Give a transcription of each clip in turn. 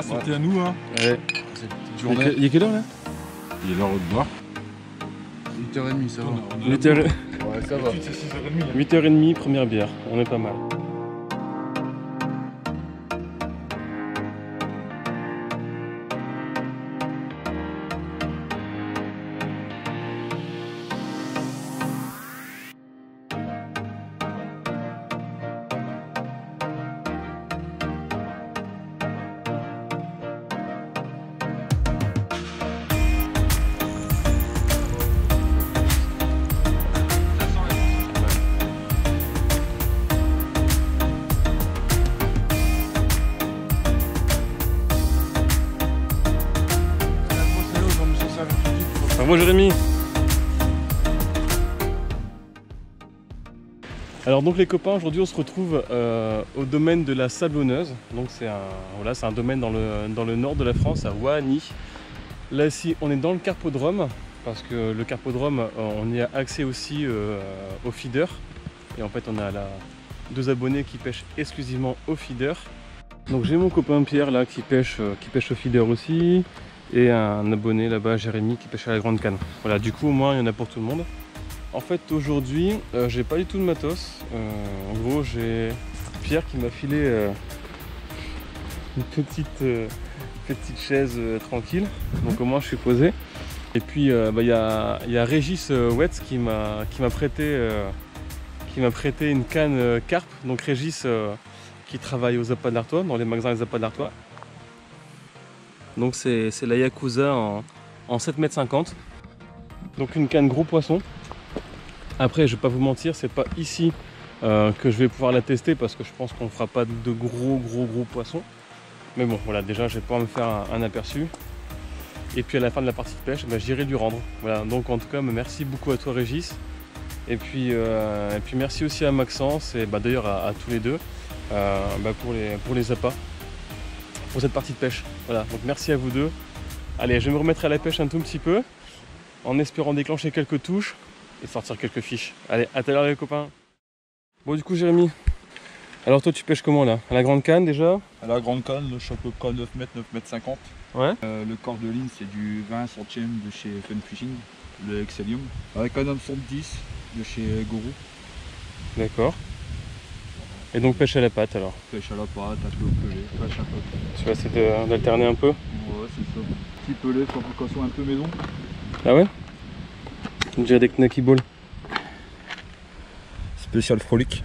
santé à nous, hein. Ouais. Cette petite journée. Il est quelle heure là? Il est l'heure de boire. 8h30, ça va. 8h... Ouais, ça va. 8h30, première bière, on est pas mal. Au revoir Jérémy. Alors donc les copains, aujourd'hui on se retrouve au domaine de la Sablonneuse. Donc c'est un domaine dans le nord de la France, à Ouahani. Là ici on est dans le carpodrome, parce que le carpodrome on y a accès aussi au feeder. Et en fait on a deux abonnés qui pêchent exclusivement au feeder. Donc j'ai mon copain Pierre là qui pêche au feeder aussi. Et un abonné là-bas, Jérémy, qui pêche à la grande canne. Voilà, du coup au moins il y en a pour tout le monde. En fait aujourd'hui j'ai pas du tout de matos. En gros j'ai Pierre qui m'a filé une petite chaise tranquille. Donc au moins je suis posé. Et puis y a Régis Wetz qui m'a prêté une canne carpe. Donc Régis qui travaille aux Appâts de l'Artois, dans les magasins des Appâts de l'Artois. Donc c'est la Yakuza en 7,50 m. Donc une canne gros poisson. Après je vais pas vous mentir, c'est pas ici que je vais pouvoir la tester parce que je pense qu'on ne fera pas de gros poissons. Mais bon voilà, déjà je vais pouvoir me faire un aperçu. Et puis à la fin de la partie de pêche, j'irai lui rendre. Voilà, donc en tout cas merci beaucoup à toi Régis. Et puis merci aussi à Maxence et d'ailleurs à tous les deux pour les appâts. Pour cette partie de pêche. Voilà, donc merci à vous deux. Allez, je vais me remettre à la pêche un tout petit peu, en espérant déclencher quelques touches et sortir quelques fiches. Allez, à tout à l'heure les copains. Bon du coup Jérémy, alors toi tu pêches comment là? À la grande canne déjà? À la grande canne, je suis à peu près 9 m, 9 m 50. Ouais. Le corps de ligne c'est du 20 centièmes de chez Fun Fishing, le Excellium. Avec un hameçon de 10 de chez Gourou. D'accord. Et donc pêche à la patte alors? Pêche à la patte, un peu au pelé, pêche un peu. Tu vas essayer d'alterner un peu? Ouais, c'est ça. Petit pelé, fabrication un peu maison. Ah ouais? On dirait des knacky balls. Spécial frolic.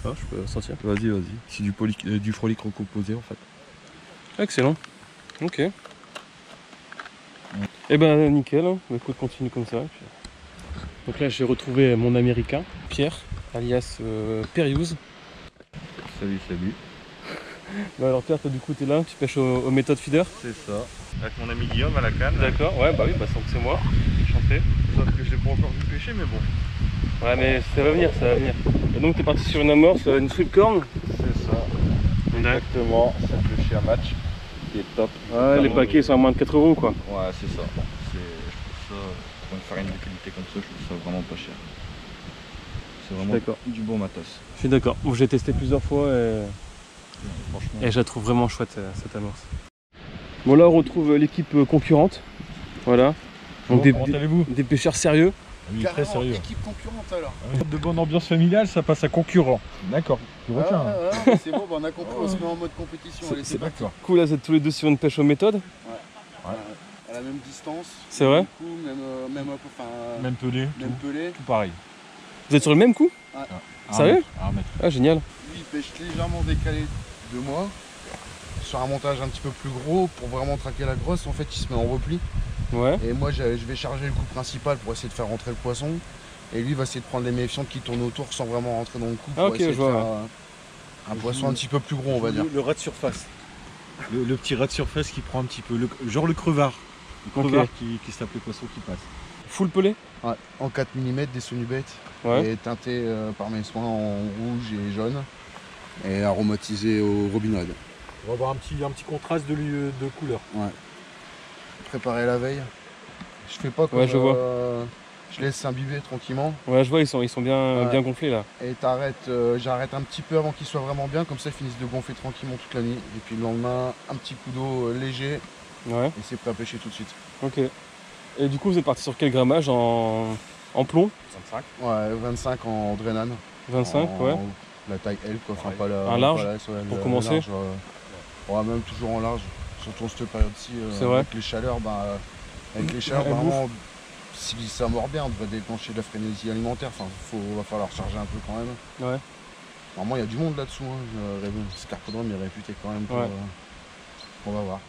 Ah, je peux sentir. Vas-y. C'est du frolic recomposé en fait. Excellent. Ok. Et ben nickel, hein. Écoute, continue comme ça. Donc là j'ai retrouvé mon américain, Pierre, alias Perius. Salut. Alors Pierre, toi du coup t'es là, tu pêches aux méthodes feeder? C'est ça, avec mon ami Guillaume à la canne. D'accord, ouais bah oui, donc c'est moi, enchanté. Sauf que je l'ai pas encore vu pêcher, mais bon. Ouais mais ça va venir. Et donc t'es parti sur une amorce, une sweetcorn? C'est ça, exactement, ça fait chez un match qui est top. Ouais, les paquets sont à moins de 4 € quoi. Ouais, c'est ça. Je trouve ça, pour une farine de qualité comme ça, je trouve ça vraiment pas cher. C'est vraiment du bon matos. Je suis d'accord, j'ai testé plusieurs fois et je la trouve vraiment chouette cette amorce. Bon là on retrouve l'équipe concurrente, voilà. Donc des pêcheurs sérieux. Oui, très sérieux. Équipe concurrente alors. De bonne ambiance familiale, ça passe à concurrent. D'accord. Tu retiens. C'est bon, on a compris, on se met en mode compétition. Allez, c'est parti. Cool, là vous êtes tous les deux sur une pêche aux méthodes. Ouais. À la même distance. C'est vrai? Du coup, Même pelé. Tout pareil. Vous êtes sur le même coup? Ouais. Sérieux? À 1 mètre. Ah génial. Lui il pêche légèrement décalé de moi. Sur un montage un petit peu plus gros pour vraiment traquer la grosse, en fait il se met en repli. Ouais. Et moi je vais charger le coup principal pour essayer de faire rentrer le poisson. Et lui il va essayer de prendre les méfiantes qui tournent autour sans vraiment rentrer dans le coup. Pour essayer de faire un poisson un petit peu plus gros on va dire. Le rat de surface. Le petit rat de surface qui prend un petit peu, genre le crevard. Le crevard qui se tape les poissons qui passent. Full pelé? Ouais, en 4 mm des Sonubait. Ouais. Et teinté par mes soins en rouge et jaune. Et aromatisé au robinoïde. On va avoir un petit contraste de couleur. Ouais. Préparé la veille. Je fais pas comme, ouais, je vois. je laisse s'imbiber tranquillement. Ouais, je vois, ils sont bien, bien gonflés là. Et j'arrête un petit peu avant qu'ils soient vraiment bien, comme ça ils finissent de gonfler tranquillement toute la nuit. Et puis le lendemain, un petit coup d'eau léger, et c'est prêt à pêcher tout de suite. Ok. Et du coup, vous êtes parti sur quel grammage en plomb? 25. Ouais, 25 en Drenan. 25, ouais. La taille L, quoi. Enfin, pas la, un large pour commencer large, même toujours en large, surtout en cette période-ci. C'est vrai. Avec les chaleurs, vraiment, si ça mord bien, on devrait déclencher de la frénésie alimentaire. Enfin, va falloir charger un peu quand même. Ouais. Normalement, il y a du monde là-dessous. Hein. Ce carpodrome est réputé quand même pour. On va voir.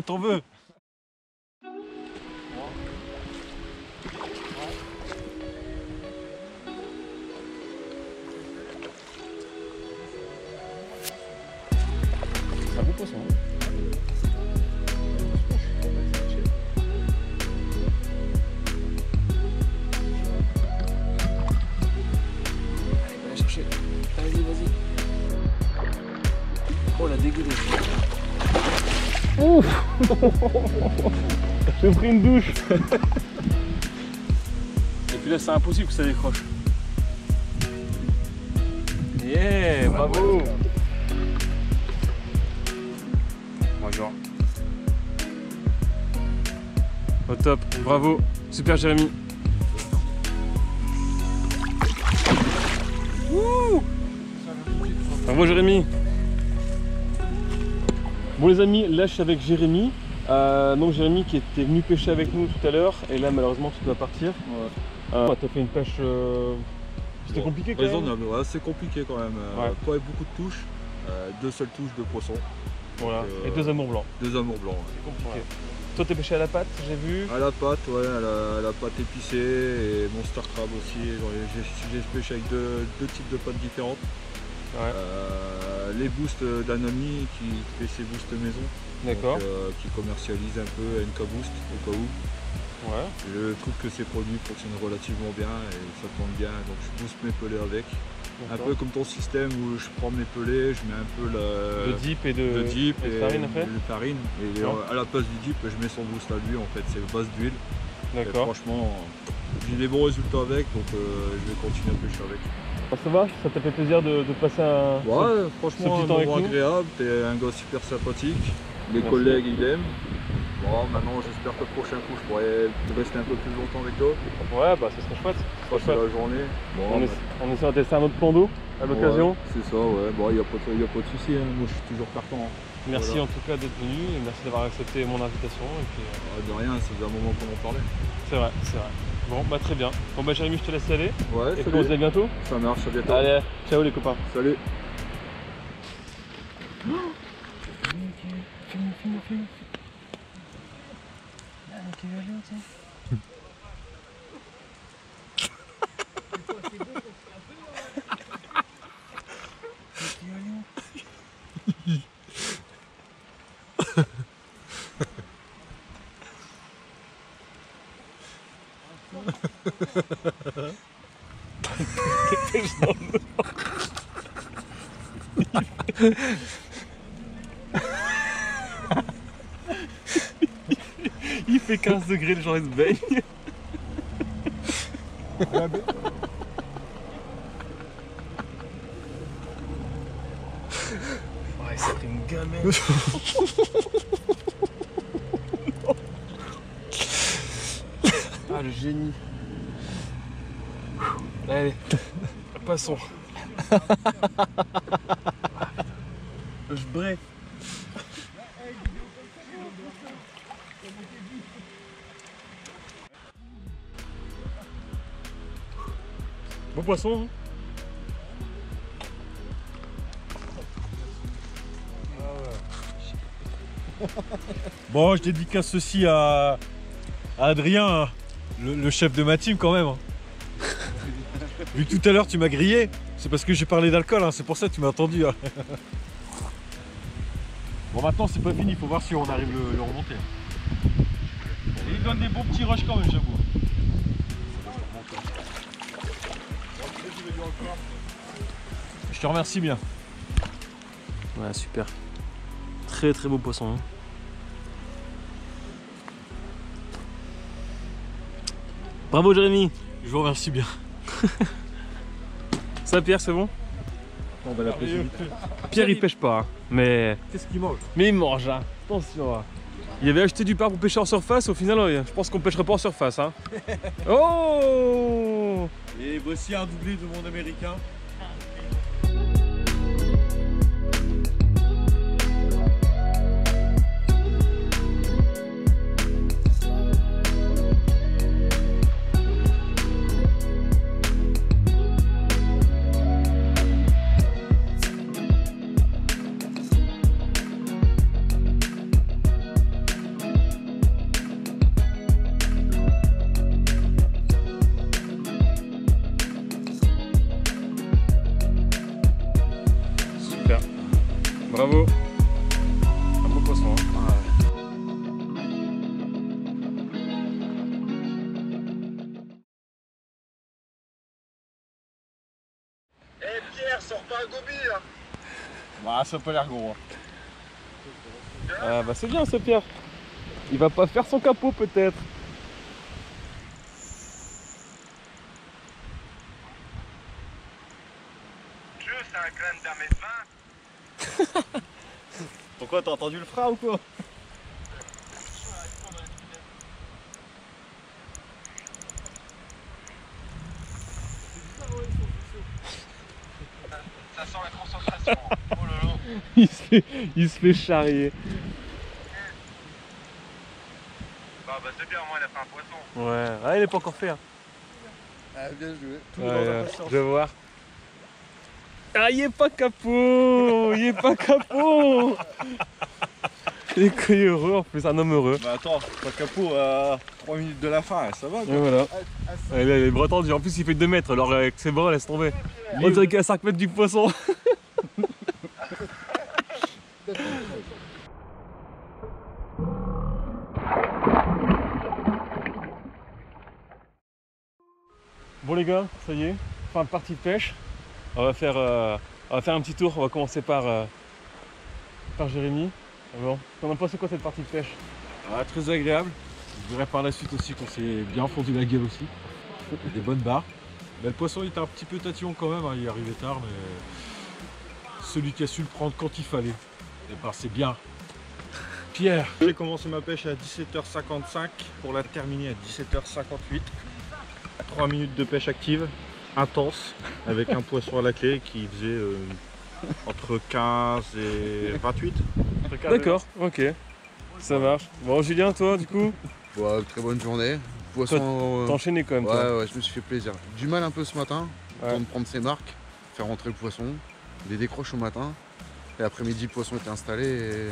T'en veux? C'est un bon poisson. Allez, va chercher. Vas-y, vas-y. Oh la dégueulasse. Ouf. J'ai pris une douche. Et puis là c'est impossible que ça décroche. Yeah, bravo. Bonjour. Au top, bravo, super Jérémy. Wouh. Bravo Jérémy. Bon les amis, là je suis avec Jérémy. Donc Jérémy qui était venu pêcher avec nous tout à l'heure et là malheureusement tu dois partir. T'as fait une pêche... C'était compliqué quand même. Raisonnable, ouais, c'est compliqué quand même. Pas avec beaucoup de touches, 2 seules touches de poisson. Voilà, et 2 amours blancs. 2 amours blancs. C'est compliqué. Toi t'es pêché à la pâte, j'ai vu. À la pâte, ouais, à la pâte épicée et Monster Crab aussi. J'ai pêché avec deux types de pâtes différentes. Ouais. Les boosts d'un ami qui fait ses boosts maison. D'accord. Qui commercialise un peu NK Boost au cas où. Ouais. Je trouve que ces produits fonctionnent relativement bien et ça tourne bien, donc je booste mes pelés avec. Un peu comme ton système où je prends mes pelés, je mets un peu de dip et de farine après. De farine. Et à la place du dip, je mets son boost à lui en fait, c'est base d'huile. D'accord. Franchement, j'ai des bons résultats avec, donc je vais continuer à pêcher avec. Ça va? Ça t'a fait plaisir de passer franchement, ce petit temps avec nous? agréable, t'es un gars super sympathique, les collègues ils aiment. Bon, maintenant j'espère que le prochain coup je pourrais rester un peu plus longtemps avec toi. Ouais, bah ça serait chouette. Passer la journée. Bon, on essaie de tester un autre plan d'eau à l'occasion. Ouais, c'est ça, ouais. Bon, il n'y a pas de souci, hein. Moi je suis toujours partant. Merci en tout cas d'être venu et merci d'avoir accepté mon invitation. Et puis, de rien, ça faisait un moment qu'on en parlait. C'est vrai, c'est vrai. Bon, bah très bien. Bon, bah Jérémy, je te laisse y aller. Ouais, et puis on se dit à bientôt. Ça marche, à bientôt. Allez, ciao les copains. Salut. Il fait 15 degrés, les gens ils se baignent. Ouais, ça fait une gamelle. Ah, le génie. Allez, passons. Je brais. Bon poisson. Bon, je dédicace ceci à Adrien, hein, le chef de ma team quand même. Hein. Vu que tout à l'heure tu m'as grillé, c'est parce que j'ai parlé d'alcool, hein, c'est pour ça que tu m'as attendu. Hein. Bon, maintenant c'est pas fini, il faut voir si on arrive le remonter. Et il donne des bons petits rushs quand même, j'avoue. Je te remercie bien. Ouais, super. Très très beau poisson. Hein. Bravo Jérémy. Je vous remercie bien. Ça Pierre, c'est bon? On va la pêcher vite. Pierre il pêche pas, hein, mais... Qu'est-ce qu'il mange? Mais il mange, hein. Attention. Hein. Il avait acheté du parc pour pêcher en surface, au final je pense qu'on pêcherait pas en surface. Hein. Oh! Et voici un doublé de mon américain. Bravo. Un beau poisson. Hein. Eh Pierre, sors pas un gobi là. Bah, ça a pas l'air gros. Hein. Ah bah c'est bien ce Pierre. Il va pas faire son capot peut-être. C'est un grain d'un mètre 20. Pourquoi, t'as entendu le frein ou quoi? Ça sent la concentration. Oh là là. Il se fait charrier. Bah c'est bien, au moins il a fait un poisson. Ouais, ah, il est pas encore fait. Hein. Ah, bien joué. Je vais voir. Ah, il est pas capot. Il est pas capot. Il est heureux en plus, un homme heureux. Bah attends, pas capot à 3 minutes de la fin, ça va quoi. Et voilà. Il a les bras tendus, en plus il fait 2 mètres, alors avec ses bras laisse tomber. On dirait qu'il est à 5 mètres du poisson. Bon les gars, ça y est, fin de partie de pêche. On va faire un petit tour, on va commencer par Jérémy. Bon, t'en as pensé quoi cette partie de pêche? Ah, très agréable. Je verrai par la suite aussi qu'on s'est bien fondu la gueule aussi. Il y a des bonnes barres. Mais le poisson il était un petit peu tatillon quand même, hein. Il est arrivé tard, mais celui qui a su le prendre quand il fallait, et ben c'est bien. Pierre. J'ai commencé ma pêche à 17h55 pour la terminer à 17h58. 3 minutes de pêche active, intense, avec un poisson à la clé qui faisait entre 15 et 28. D'accord, ok. Ça marche. Bon Julien, toi du coup? Bon, très bonne journée. poisson. T'as enchaîné quand même. Ouais, je me suis fait plaisir. Du mal un peu ce matin, temps de prendre ses marques, faire rentrer le poisson, des décroches au matin. Et après-midi, le poisson était installé et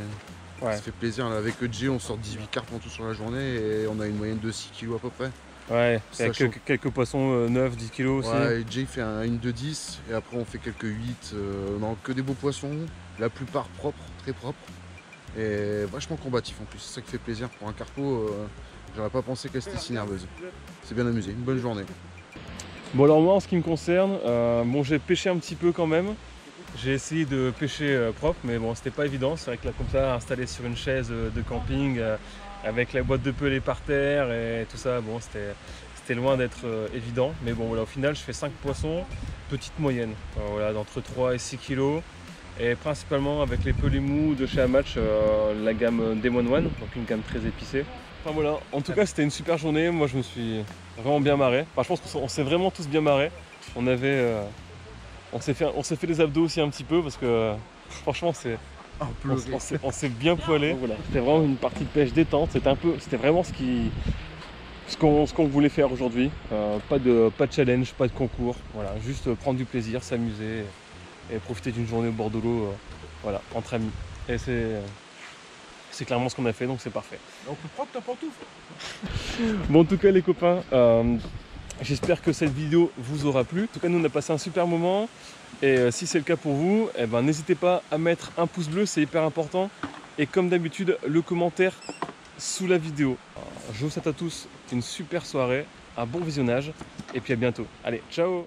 ça fait plaisir. Là, avec EJ, on sort 18 carpes en tout sur la journée et on a une moyenne de 6 kg à peu près. Ouais, quelques poissons 9, 10 kg aussi. Ouais, EJ fait une de 10 et après on fait quelques 8. Non, que des beaux poissons, la plupart propres, très propres. Et vachement combatif en plus, c'est ça qui fait plaisir. Pour un carpo, j'aurais pas pensé qu'elle était si nerveuse. C'est bien amusé, une bonne journée. Bon alors moi en ce qui me concerne, j'ai pêché un petit peu quand même. J'ai essayé de pêcher propre, mais bon c'était pas évident. C'est vrai que là comme ça, installé sur une chaise de camping, avec la boîte de pelés par terre et tout ça, bon c'était loin d'être évident. Mais bon voilà, au final je fais 5 poissons, petite moyenne, voilà, d'entre 3 et 6 kg. Et principalement avec les pelés mous de chez Amatch, la gamme Demon One, donc une gamme très épicée. Enfin voilà, en tout cas c'était une super journée, moi je me suis vraiment bien marré. Enfin, je pense qu'on s'est vraiment tous bien marrés. On s'est fait les abdos aussi un petit peu parce que franchement on s'est bien poilé. Voilà, c'était vraiment une partie de pêche détente, c'était vraiment ce qu'on voulait faire aujourd'hui. Pas de challenge, pas de concours, voilà, juste prendre du plaisir, s'amuser et profiter d'une journée au bord de l'eau, voilà, entre amis. Et c'est clairement ce qu'on a fait, donc c'est parfait. On peut prendre ta pantoufle. Bon, en tout cas les copains, j'espère que cette vidéo vous aura plu. En tout cas nous on a passé un super moment. Et si c'est le cas pour vous, n'hésitez pas à mettre un pouce bleu, c'est hyper important. Et comme d'habitude, le commentaire sous la vidéo. Je vous souhaite à tous une super soirée, un bon visionnage et puis à bientôt. Allez, ciao!